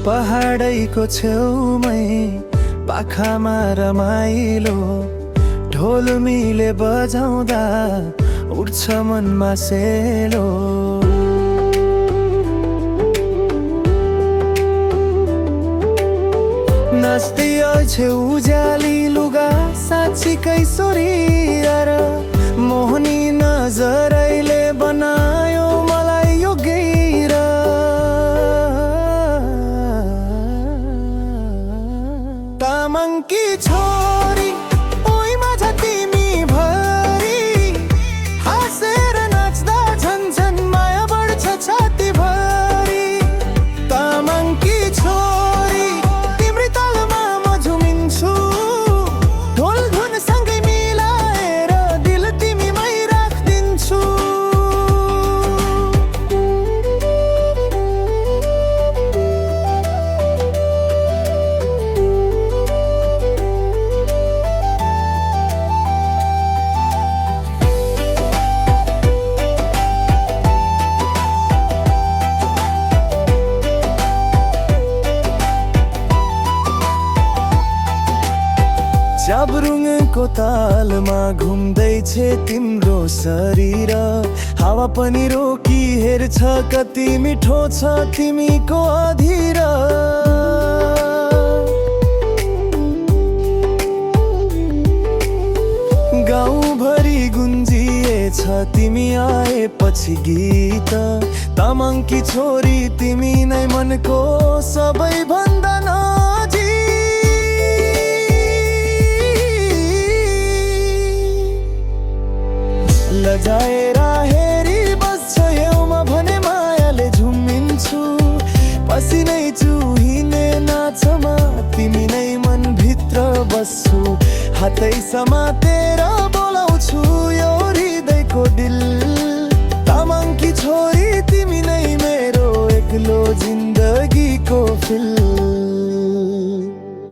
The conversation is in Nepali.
पहाडैको छेउमै पाखामा रमाइलो ढोल मिले बजाउँदा उठ्छ मनमा सेलो। नाच्दै अल्छे उज्याली लुगा साँच्चीकै सोरिएर मोहनी नजरैले बनायो मलाई यो गैर। तामाङकी छोरी ओइ माझ तिमी भरी हाँसेर नाच्दा झन् झन् माया बढ्छ छाती भरी। तामाङकी छोरी तिम्रै तालमा म झुमिन्छु ढोल धुन सँगै मिलाएर दिल तिमीमै राखिदिन्छु। च्याब्रुङको तालमा घुम्दैछ तिम्रो शरीर हावा पनि रोकी हेर्छ कति मिठो छ तिमीको अधीर। गाउँभरि गुन्जिएछ तिमी आएपछि गीत। तामाङकी छोरी तिमी नै मनको सबैभन्दा नजिक। लजाएर हेरी बस्छ एउमा भने मायाले झुमिन्छु। पसिनै चुहिने नाचमा तिमी नै मनभित्र बस्छु हातै समातेर बोलाउँछु